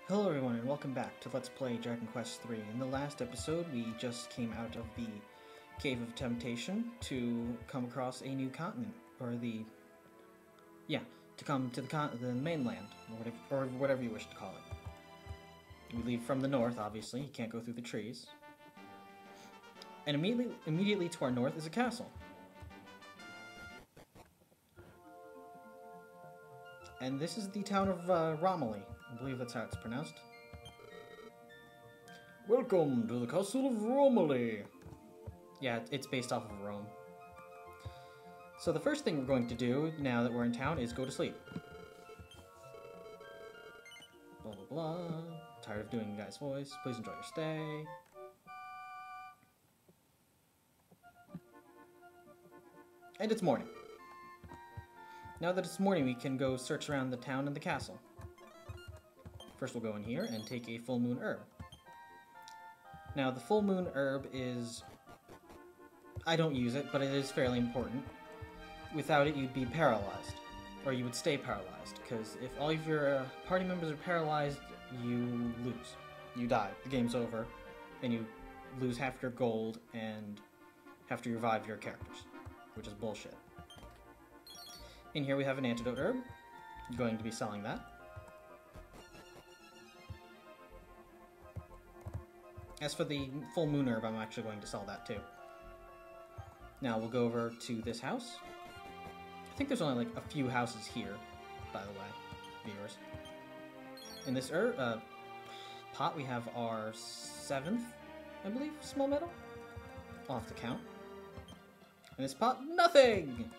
Hello everyone and welcome back to Let's Play Dragon Quest III. In the last episode, we just came out of the Cave of Temptation to come across a new continent, to come to the mainland, or whatever you wish to call it. We leave from the north, obviously, you can't go through the trees. And immediately to our north is a castle. And this is the town of Romilly. I believe that's how it's pronounced. Welcome to the castle of Romilly. Yeah, it's based off of Rome. So the first thing we're going to do, now that we're in town, is go to sleep. Blah, blah, blah. Tired of doing the guy's voice. Please enjoy your stay. And it's morning. Now that it's morning, we can go search around the town and the castle. First we'll go in here and take a full moon herb. Now the full moon herb is... I don't use it, but it is fairly important. Without it you'd be paralyzed. Or you would stay paralyzed, because if all of your party members are paralyzed, you lose. You die. The game's over, and you lose half your gold and have to revive your characters, which is bullshit. In here we have an antidote herb. I'm going to be selling that. As for the full moon herb, I'm actually going to sell that too. Now we'll go over to this house. I think there's only like a few houses here, by the way, viewers. In this pot we have our 7th, I believe, small metal. I'll have to count. In this pot, nothing!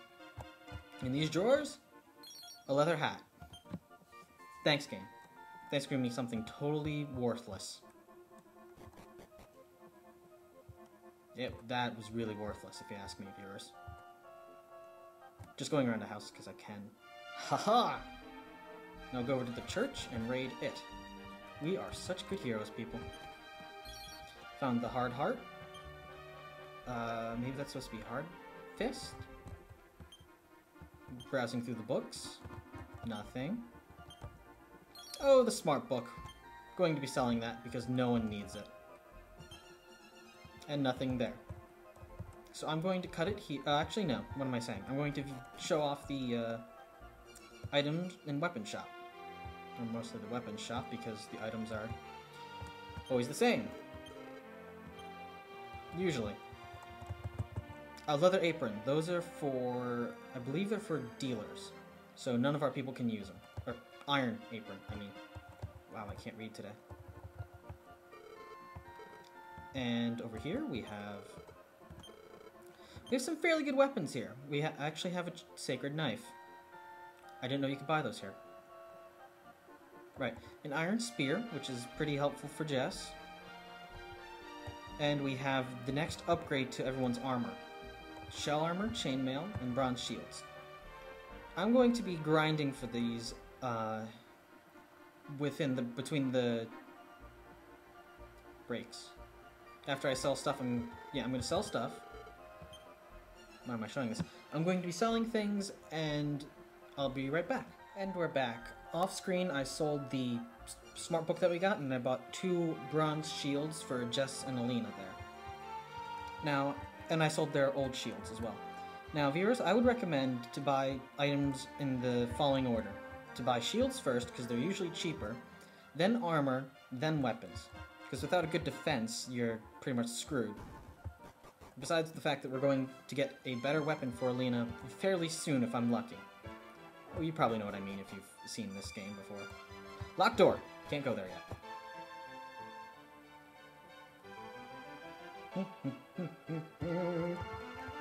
In these drawers, a leather hat. Thanks, game. Thanks for giving me something totally worthless. Yep, that was really worthless, if you ask me, viewers. Just going around the house because I can. Haha! Now go over to the church and raid it. We are such good heroes, people. Found the hard heart. Maybe that's supposed to be hard fist? Browsing through the books. Nothing. Oh, the smart book. Going to be selling that because no one needs it. And nothing there. So I'm going to cut it here. Actually, no. What am I saying? I'm going to show off the items in weapon shop. Or mostly the weapon shop because the items are always the same. Usually. A leather apron. Those are for... I believe they're for dealers. So none of our people can use them. Or iron apron, I mean. Wow, I can't read today. And over here we have some fairly good weapons here. We actually have a sacred knife. I didn't know you could buy those here. Right, an iron spear, which is pretty helpful for Jess. And we have the next upgrade to everyone's armor. Shell armor, chainmail, and bronze shields. I'm going to be grinding for these between the breaks. After I sell stuff, I'm going to sell stuff. Why am I showing this? I'm going to be selling things, and I'll be right back. And we're back. Off screen, I sold the smart book that we got, and I bought 2 bronze shields for Jess and Alina there. Now, and I sold their old shields as well. Now, viewers, I would recommend to buy items in the following order. To buy shields first, because they're usually cheaper, then armor, then weapons. Because without a good defense, you're pretty much screwed. Besides the fact that we're going to get a better weapon for Alina fairly soon if I'm lucky. Well, you probably know what I mean if you've seen this game before. Locked door! Can't go there yet.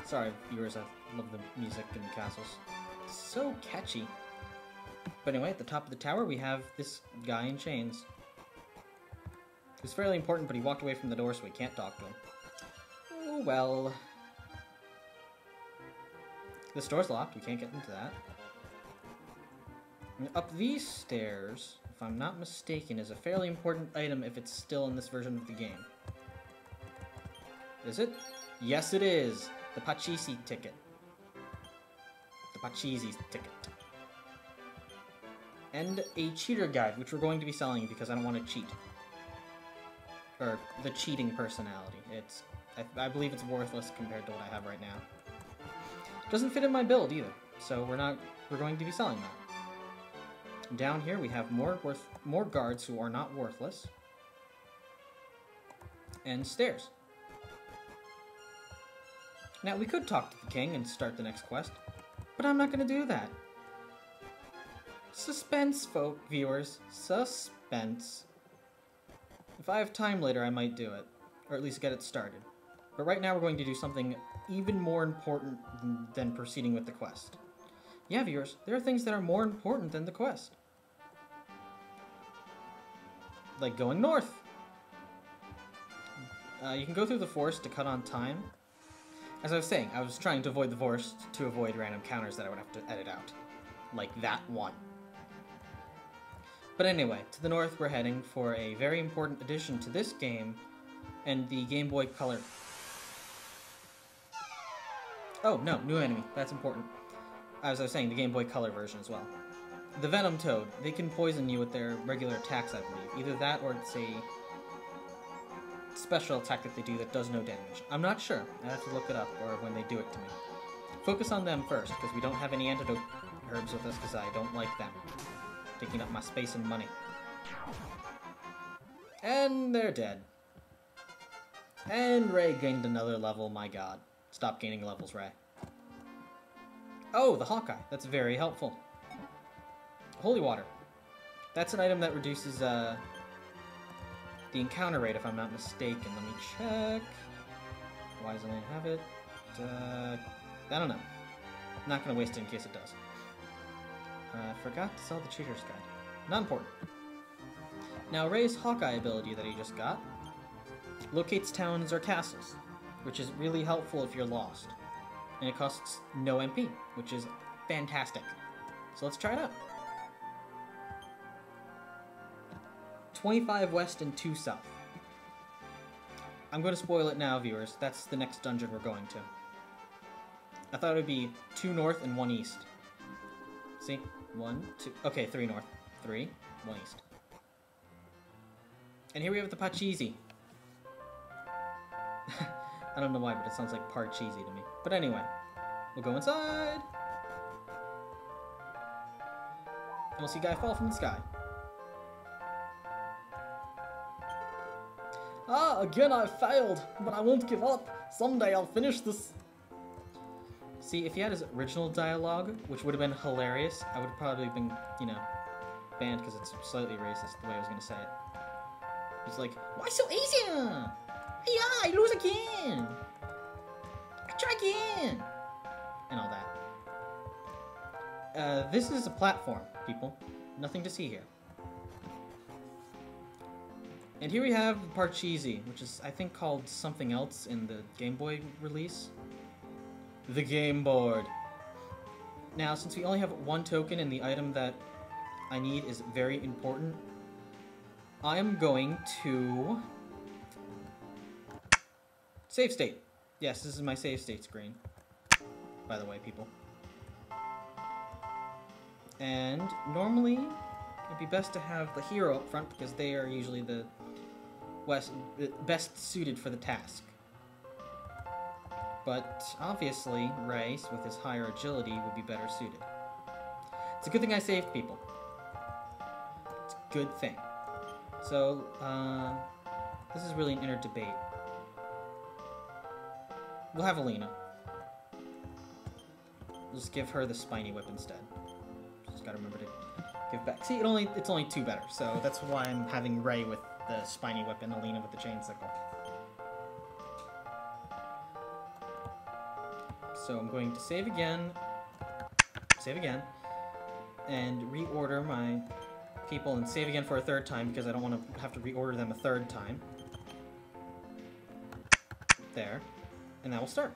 Sorry, viewers, I love the music in castles. So catchy. But anyway, at the top of the tower we have this guy in chains. He's fairly important, but he walked away from the door, so we can't talk to him. Oh, well. This door's locked. We can't get into that. And up these stairs, if I'm not mistaken, is a fairly important item if it's still in this version of the game. Is it? Yes, it is! The Pachisi ticket. The Pachisi ticket. and a cheater guide, which we're going to be selling because I don't want to cheat. Or the cheating personality. I believe it's worthless compared to what I have right now. Doesn't fit in my build either, so we're going to be selling that. Down here we have more guards who are not worthless. And stairs. Now we could talk to the king and start the next quest, but I'm not going to do that. Suspense, viewers. Suspense. If I have time later, I might do it. Or at least get it started. But right now we're going to do something even more important than proceeding with the quest. Yeah, viewers, there are things that are more important than the quest. Like going north. You can go through the forest to cut on time. As I was saying, I was trying to avoid the forest to avoid random counters that I would have to edit out. Like that one. But anyway, to the north we're heading for a very important addition to this game and the Game Boy Color. Oh, no, new enemy. That's important. As I was saying, the Game Boy Color version as well. The Venom Toad. They can poison you with their regular attacks, I believe. Either that or it's a special attack that they do that does no damage. I'm not sure. I have to look it up, or when they do it to me. Focus on them first, because we don't have any antidote herbs with us, because I don't like them. Taking up my space and money. And they're dead. And Ray gained another level, my god. Stop gaining levels, Ray. Oh, the Hawkeye. That's very helpful. Holy Water. That's an item that reduces, the encounter rate, if I'm not mistaken. Let me check. Why does it only have it? I don't know. I'm not going to waste it in case it does. Forgot to sell the Cheater's Guide. Not important. Now, Ray's Hawkeye ability that he just got locates towns or castles, which is really helpful if you're lost. And it costs no MP, which is fantastic. So let's try it out. 25 west and 2 south. I'm going to spoil it now, viewers. That's the next dungeon we're going to. I thought it would be 2 north and 1 east. See? 1, 2... Okay, 3 north. 3, 1 east. And here we have the Pachisi. I don't know why, but it sounds like Parcheesi to me. But anyway, we'll go inside. And we'll see Guy fall from the sky. Ah, again I failed, but I won't give up. Someday I'll finish this. See, if he had his original dialogue, which would have been hilarious, I would have probably been, you know, banned because it's slightly racist the way I was going to say it. He's like, why so easy? Yeah, I lose again. I try again. And all that. This is a platform, people. Nothing to see here. And here we have Parcheesi, which is, I think, called something else in the Game Boy release. The Game Board. Now, since we only have 1 token and the item that I need is very important, I am going to... Save state. Yes, this is my save state screen. By the way, people. And normally, it'd be best to have the hero up front because they are usually the best suited for the task. But obviously, Ray, with his higher agility, would be better suited. It's a good thing I saved people. It's a good thing. So, this is really an inner debate. We'll have Alina. We'll just give her the spiny whip instead. Just gotta remember to give back. See, it's only 2 better, so that's why I'm having Ray with the spiny whip and Alina with the chain sickle. So I'm going to save again, and reorder my people, and save again for a 3rd time because I don't want to have to reorder them a 3rd time. There. And now we'll start.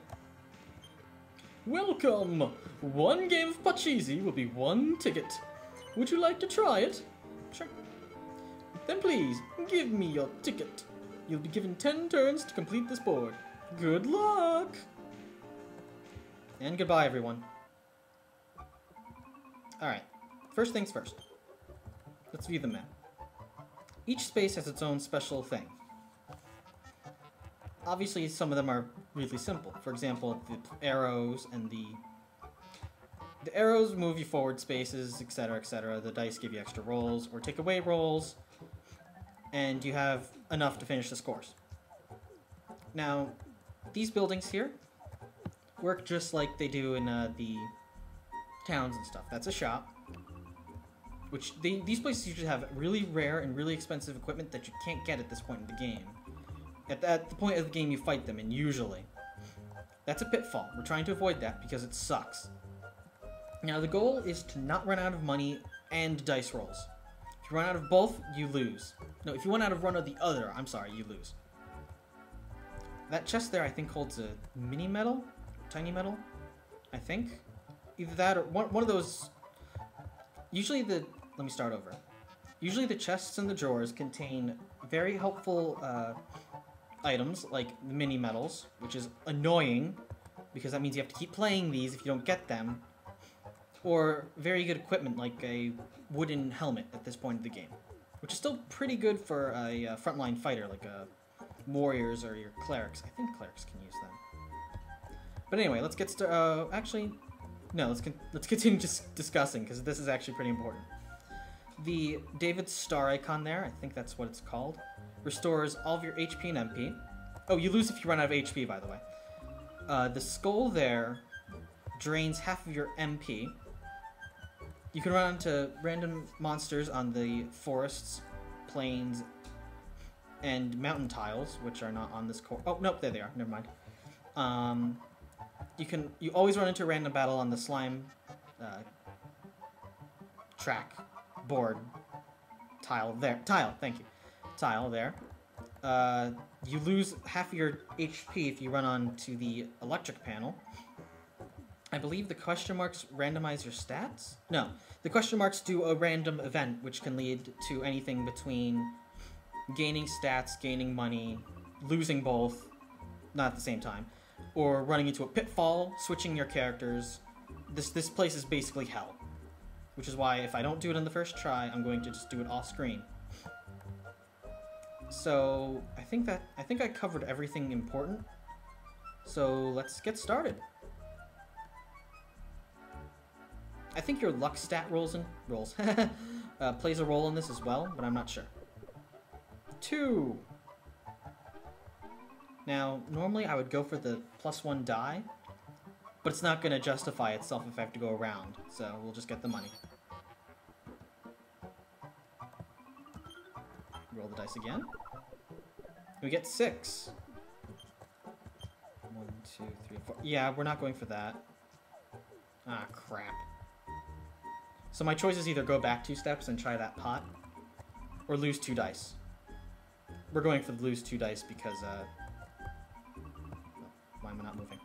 Welcome! 1 game of Parcheesi will be 1 ticket. Would you like to try it? Sure. Then please, give me your ticket. You'll be given 10 turns to complete this board. Good luck! And goodbye, everyone. Alright, first things first. Let's view the map. Each space has its own special thing. Obviously, some of them are really simple. For example, the arrows and the arrows move you forward spaces, etc., etc. The dice give you extra rolls or take away rolls, and you have enough to finish the scores. Now, these buildings here work just like they do in the towns and stuff. That's a shop, which these places usually have really rare and really expensive equipment that you can't get at this point in the game. At the point of the game you fight them, and usually. That's a pitfall. We're trying to avoid that because it sucks. Now, the goal is to not run out of money and dice rolls. If you run out of both, you lose. No, if you run out of one or the other, I'm sorry, you lose. That chest there, I think, holds a mini medal? Tiny medal? I think? Either that or one of those... Usually the... Let me start over. Usually the chests and the drawers contain very helpful items, like the mini medals, which is annoying, because that means you have to keep playing these if you don't get them. Or very good equipment, like a wooden helmet at this point of the game, which is still pretty good for a frontline fighter, like warriors or your clerics. I think clerics can use them. But anyway, let's get started. Actually, no, let's continue just discussing, because this is actually pretty important. The David's star icon there, I think that's what it's called, restores all of your HP and MP. Oh, you lose if you run out of HP, by the way. The skull there drains half of your MP. You can run into random monsters on the forests, plains, and mountain tiles, which are not on this core. Oh, nope, there they are. Never mind. You always run into a random battle on the slime track board tile there. Thank you. Tile there. You lose half of your HP if you run onto the electric panel. I believe the question marks randomize your stats? No, the question marks do a random event, which can lead to anything between gaining stats, gaining money, losing both, not at the same time, or running into a pitfall, switching your characters. This place is basically hell, which is why if I don't do it on the first try, I'm going to just do it off screen. So I think I covered everything important. So let's get started. I think your luck stat plays a role in this as well, but I'm not sure. 2. Now, normally I would go for the +1 die, but it's not going to justify itself if I have to go around, so we'll just get the money. Roll the dice again. We get 6. 1, 2, 3, 4. Yeah, we're not going for that. Ah, crap. So my choice is either go back 2 steps and try that pot, or lose 2 dice. We're going for the lose 2 dice because, why am I not moving?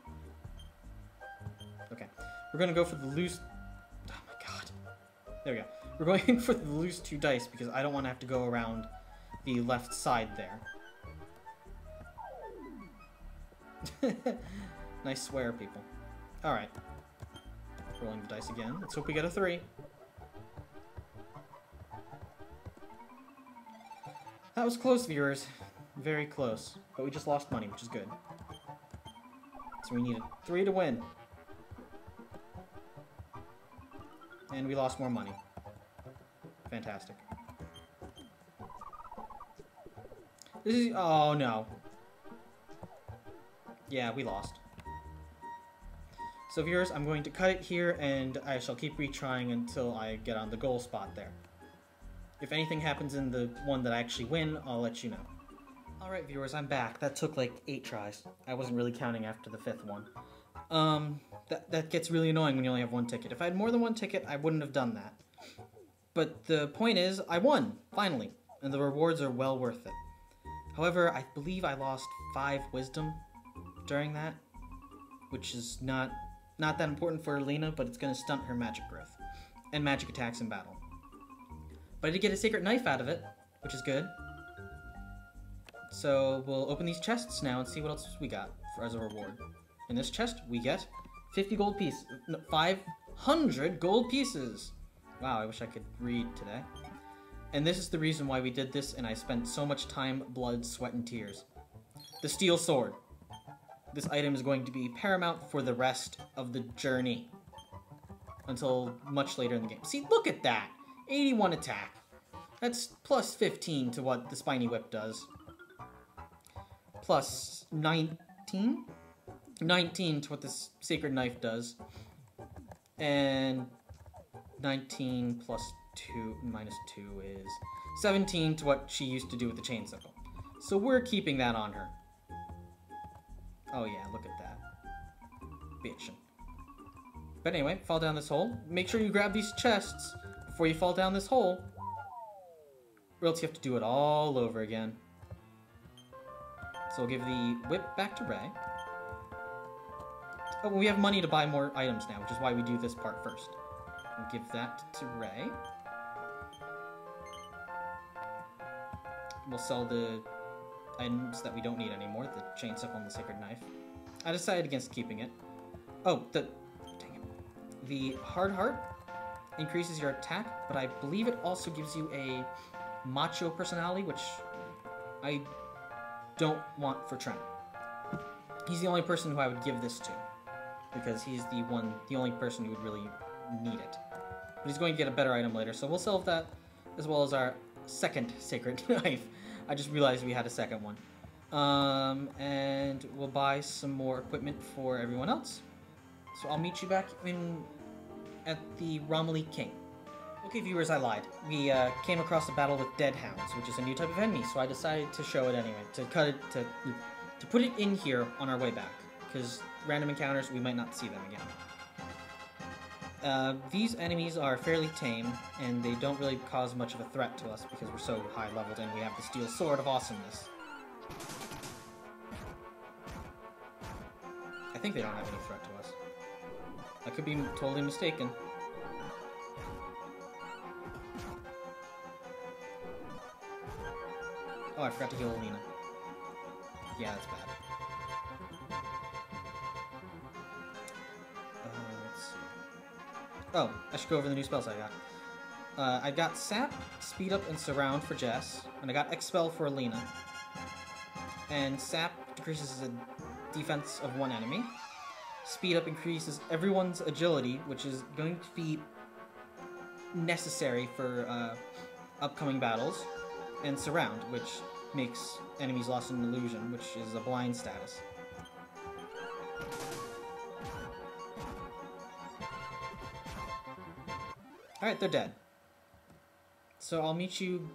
Okay. We're going to go for the lose... Oh my god. There we go. We're going for the lose 2 dice because I don't want to have to go around the left side there. Nice swear, people. Alright. Rolling the dice again. Let's hope we get a 3. That was close, viewers. Very close. But we just lost money, which is good. So we needed 3 to win. And we lost more money. Fantastic. This is... Oh, no. Yeah, we lost. So viewers, I'm going to cut it here, and I shall keep retrying until I get on the goal spot there. If anything happens in the one that I actually win, I'll let you know. Alright viewers, I'm back. That took like 8 tries. I wasn't really counting after the 5th one. That gets really annoying when you only have 1 ticket. If I had more than 1 ticket, I wouldn't have done that. But the point is, I won, finally, and the rewards are well worth it. However, I believe I lost 5 wisdom during that, which is not that important for Alina, but it's going to stunt her magic growth and magic attacks in battle. But I did get a secret knife out of it, which is good. So we'll open these chests now and see what else we got as a reward. In this chest, we get 50 gold pieces. No, 500 gold pieces! Wow, I wish I could read today. And this is the reason why we did this, and I spent so much time, blood, sweat, and tears. The steel sword. This item is going to be paramount for the rest of the journey. Until much later in the game. See, look at that! 81 attack. That's plus 15 to what the Spiny Whip does. Plus 19? 19 to what this Sacred Knife does. And 19 plus 2 minus 2 is 17 to what she used to do with the chain sickle. So we're keeping that on her. Oh yeah, look at that. Bitchin'. But anyway, fall down this hole. Make sure you grab these chests before you fall down this hole. Or else you have to do it all over again. So we'll give the whip back to Ray. Oh, we have money to buy more items now, which is why we do this part first. We'll give that to Ray. We'll sell the items that we don't need anymore, the chain sickle and the sacred knife. I decided against keeping it. Oh, dang it. The hard heart increases your attack, but I believe it also gives you a macho personality, which I don't want for Trent. He's the only person who I would give this to, because he's the only person who would really need it. But he's going to get a better item later, so we'll sell that as well as our second sacred knife. I just realized we had a second one. And we'll buy some more equipment for everyone else. So I'll meet you back at the Romilly King. Okay, viewers, I lied. We came across a battle with dead hounds, which is a new type of enemy, so I decided to show it anyway, to put it in here on our way back, because random encounters, we might not see them again. These enemies are fairly tame, and they don't really cause much of a threat to us because we're so high leveled and we have the steel sword of awesomeness. I think they don't have any threat to us. I could be totally mistaken. Oh, I forgot to heal Alina. Yeah, that's bad. Let's see. Oh, I should go over the new spells I got. I got Sap, Speed Up, and Surround for Jess, and I got Expel for Alina. And Sap decreases the defense of one enemy. Speed Up increases everyone's agility, which is going to be necessary for upcoming battles. And Surround, which makes enemies lost in illusion, which is a blind status. Alright, they're dead. So I'll meet you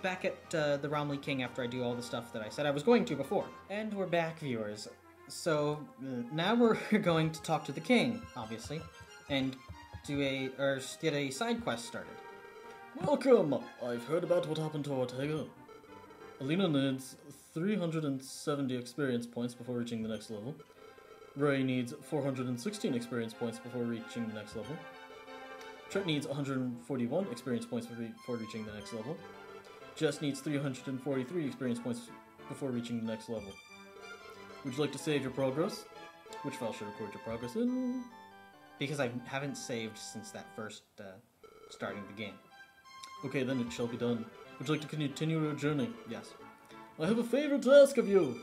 back at the Romilly King after I do all the stuff that I said I was going to before. And we're back, viewers. So now we're going to talk to the king, obviously, and get a side quest started. Welcome! I've heard about what happened to Ortega. Alina needs 370 experience points before reaching the next level. Ray needs 416 experience points before reaching the next level. Trent needs 141 experience points before reaching the next level. Jess needs 343 experience points before reaching the next level. Would you like to save your progress? Which file should record your progress in? Because I haven't saved since that first starting the game. Okay, then it shall be done. Would you like to continue your journey? Yes. I have a favor to ask of you.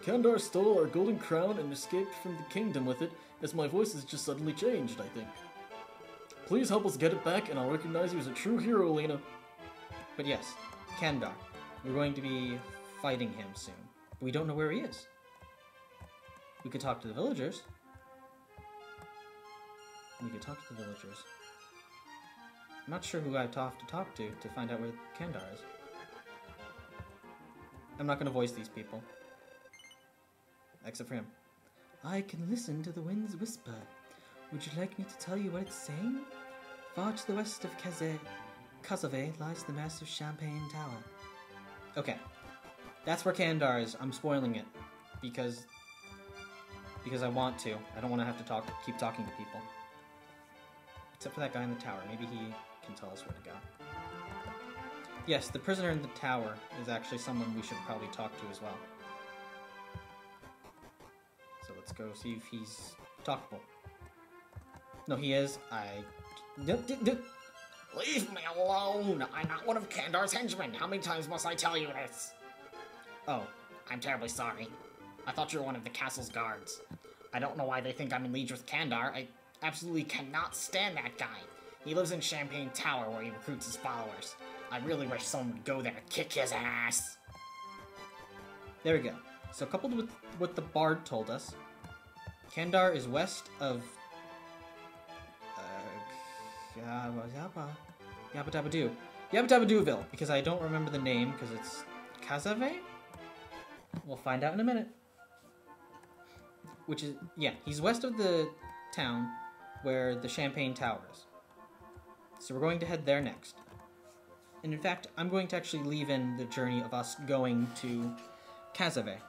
Kandar stole our golden crown and escaped from the kingdom with it, as my voice has just suddenly changed, I think. Please help us get it back, and I'll recognize you as a true hero, Alina. But yes, Kandar. We're going to be fighting him soon. But we don't know where he is. We could talk to the villagers. I'm not sure who I've to talk to find out where Kandar is. I'm not going to voice these people. Except for him. I can listen to the wind's whisper. Would you like me to tell you what it's saying? Far to the west of Kazave lies the massive Champagne Tower. Okay. That's where Kandar is. I'm spoiling it. Because I want to. I don't want to have to keep talking to people. Except for that guy in the tower. Maybe he can tell us where to go. Yes, the prisoner in the tower is actually someone we should probably talk to as well. So let's go see if he's talkable. No, he is. Leave me alone! I'm not one of Kandar's henchmen. How many times must I tell you this? Oh, I'm terribly sorry. I thought you were one of the castle's guards. I don't know why they think I'm in league with Kandar. I absolutely cannot stand that guy. He lives in Champagne Tower where he recruits his followers. I really wish someone would go there and kick his ass. There we go. So coupled with what the bard told us, Kandar is west of Yabba-Dabba-Doo, because I don't remember the name, because it's Kazave? We'll find out in a minute. Which is, yeah, he's west of the town where the Champagne Tower is. So we're going to head there next. And in fact, I'm going to actually leave in the journey of us going to Kazave.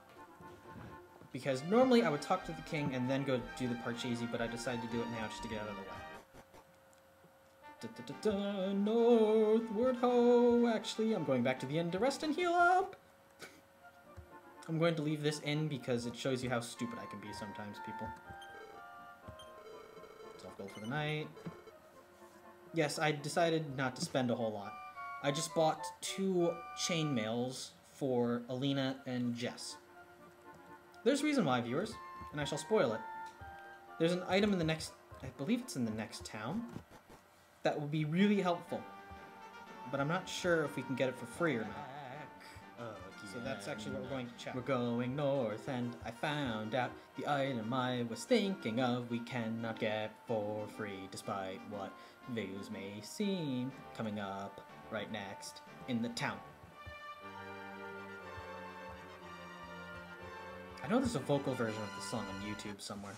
Because normally I would talk to the king and then go do the Parcheesi, but I decided to do it now just to get out of the way. Northward ho! Actually, I'm going back to the inn to rest and heal up! I'm going to leave this in because it shows you how stupid I can be sometimes, people. 12 gold for the night. Yes, I decided not to spend a whole lot. I just bought 2 chainmails for Alina and Jess. There's a reason why, viewers, and I shall spoil it. There's an item in the next... I believe it's in the next town. That will be really helpful. But I'm not sure if we can get it for free or not. So that's actually what we're going to check. We're going north, and I found out the item I was thinking of we cannot get for free, despite what videos may seem, coming up right next in the town. I know there's a vocal version of the song on YouTube somewhere.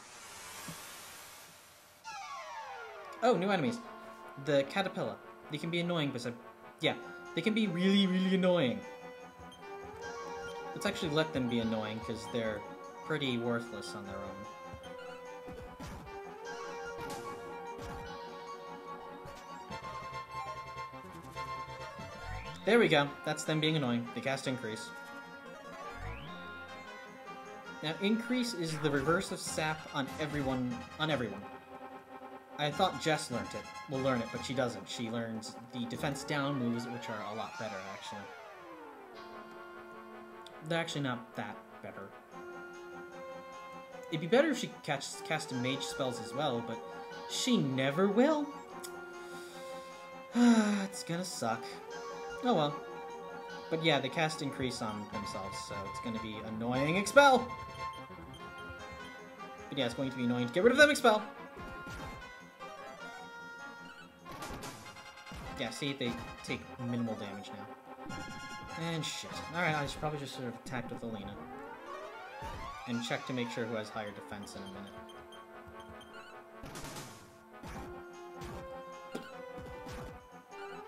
Oh, new enemies. The caterpillar. They can be annoying, but yeah, they can be really, really annoying. Let's actually let them be annoying, because they're pretty worthless on their own. There we go. That's them being annoying. They cast increase. Now, increase is the reverse of sap on everyone. I thought Jess learned it. Will learn it, but she doesn't. She learns the defense down moves, which are a lot better, actually. They're actually not that better. It'd be better if she casted mage spells as well, but she never will. It's gonna suck. Oh well. But yeah, they cast increase on themselves, so it's gonna be annoying expel! But yeah, it's going to be annoying to get rid of them expel! Yeah, see, they take minimal damage now. And shit. Alright, I should probably just sort of attack with Alina. And check to make sure who has higher defense in a minute.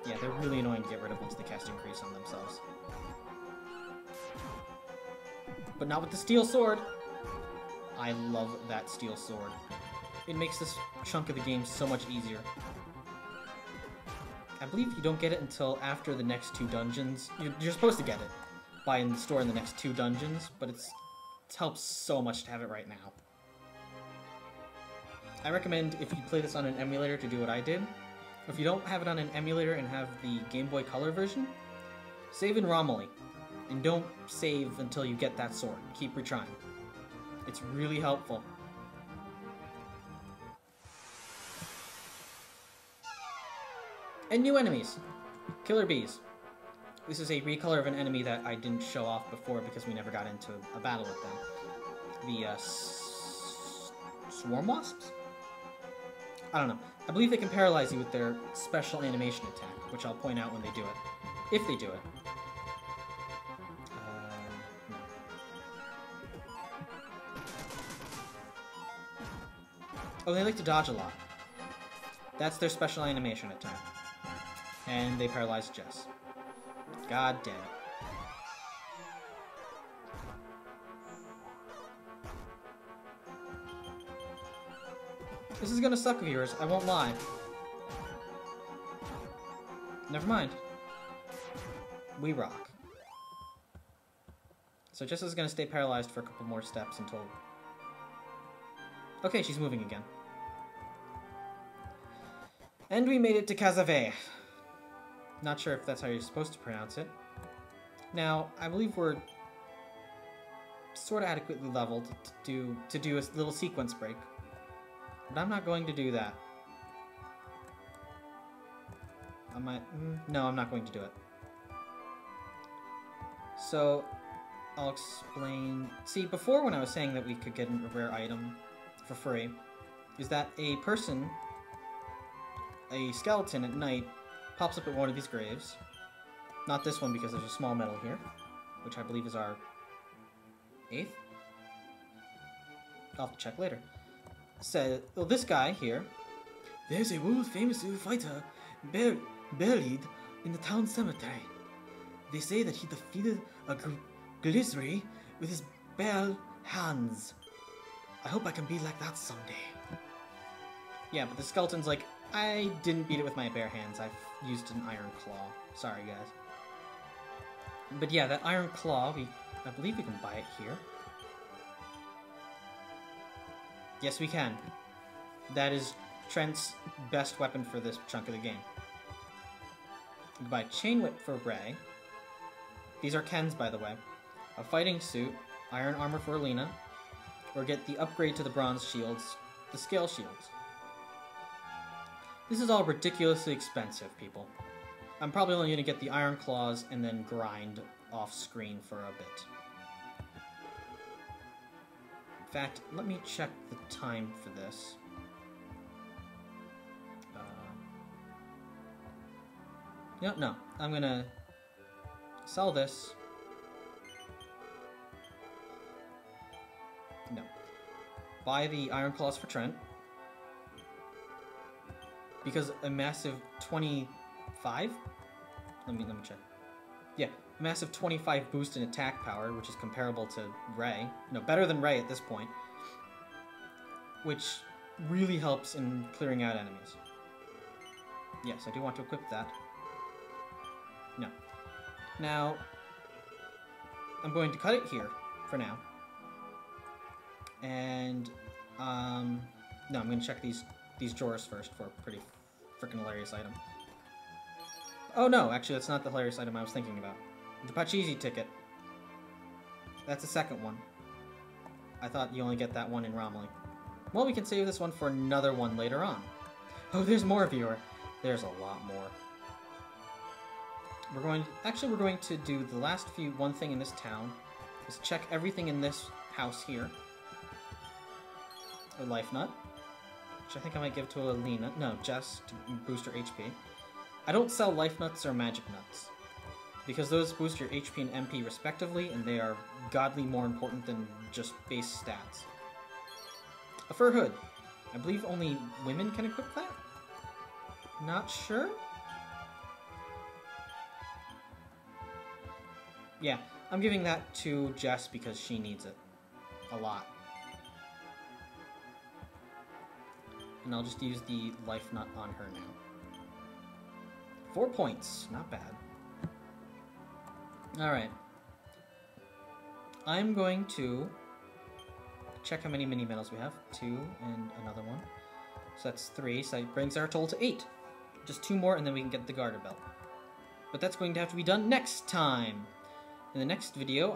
Yeah, they're really annoying to get rid of once they cast increase on themselves. But not with the steel sword! I love that steel sword. It makes this chunk of the game so much easier. I believe you don't get it until after the next 2 dungeons. You're supposed to get it by in the store in the next 2 dungeons, but it helps so much to have it right now. I recommend, if you play this on an emulator, to do what I did. If you don't have it on an emulator and have the Game Boy Color version, save in Romilly. And don't save until you get that sword. Keep retrying. It's really helpful. And new enemies. Killer bees. This is a recolor of an enemy that I didn't show off before because we never got into a battle with them. The swarm wasps? I don't know. I believe they can paralyze you with their special animation attack, which I'll point out when they do it. If they do it. No. Oh, they like to dodge a lot. That's their special animation attack. And they paralyze Jess. God damn it. This is gonna suck, viewers, I won't lie. Never mind. We rock. So Jess is gonna stay paralyzed for a couple more steps until... Okay, she's moving again. And we made it to Kazave. Not sure if that's how you're supposed to pronounce it. Now, I believe we're sort of adequately leveled to do a little sequence break. But I'm not going to do that. I might... no, I'm not going to do it. So, I'll explain... See, before when I was saying that we could get a rare item for free, is that a person, a skeleton at night, pops up at one of these graves. Not this one because there's a small medal here, which I believe is our 8th? I'll have to check later. Said, well, this guy here... There's a world-famous fighter buried in the town cemetery. They say that he defeated a Glycery with his bare hands. I hope I can be like that someday. Yeah, but the skeleton's like, I didn't beat it with my bare hands. I've used an iron claw. Sorry, guys. But yeah, that iron claw, I believe we can buy it here. Yes, we can. That is Trent's best weapon for this chunk of the game. We can buy Chain Whip for Ray. These are Ken's, by the way. A fighting suit, iron armor for Alina, or get the upgrade to the bronze shields, the scale shields. This is all ridiculously expensive, people. I'm probably only going to get the iron claws and then grind off screen for a bit. In fact, let me check the time for this. No, I'm gonna sell this. No. Buy the iron claws for Trent. Because a massive 25? Let me check. Yeah, a massive 25 boost in attack power, which is comparable to Ray. No, better than Ray at this point. Which really helps in clearing out enemies. Yes, I do want to equip that. No. Now, I'm going to cut it here for now. And, no, I'm going to check these drawers first for a pretty freaking hilarious item. Oh no, actually that's not the hilarious item I was thinking about. The Pachisi ticket. That's the second one. I thought you only get that one in Romley. Well, we can save this one for another one later on. Oh, there's more, viewer. There's a lot more. We're going to do the last one thing in this town is check everything in this house here. A life nut, which I think I might give to Alina. No, Jess, to boost her HP. I don't sell life nuts or magic nuts, because those boost your HP and MP respectively, and they are godly more important than just base stats. A fur hood. I believe only women can equip that? Not sure? Yeah, I'm giving that to Jess because she needs it. A lot. And I'll just use the life nut on her now. 4 points. Not bad. Alright. I'm going to check how many mini medals we have. 2 and another one. So that's 3. So that brings our total to 8. Just 2 more and then we can get the garter belt. But that's going to have to be done next time. In the next video,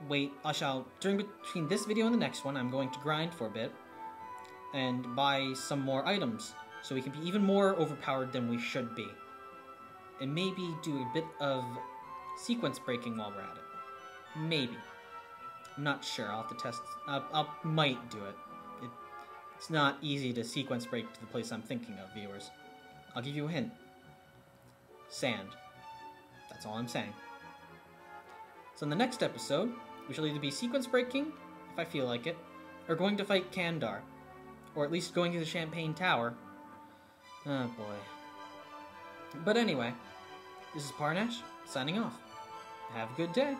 between this video and the next one, I'm going to grind for a bit and buy some more items so we can be even more overpowered than we should be. And maybe do a bit of sequence breaking while we're at it. Maybe. I'm not sure. I'll have to test. I might do it. It's not easy to sequence break to the place I'm thinking of, viewers. I'll give you a hint. Sand. That's all I'm saying. So in the next episode, we shall either be sequence breaking, if I feel like it, or going to fight Kandar. Or at least going to the Champagne Tower. Oh boy. But anyway, this is Parnash, signing off. Have a good day.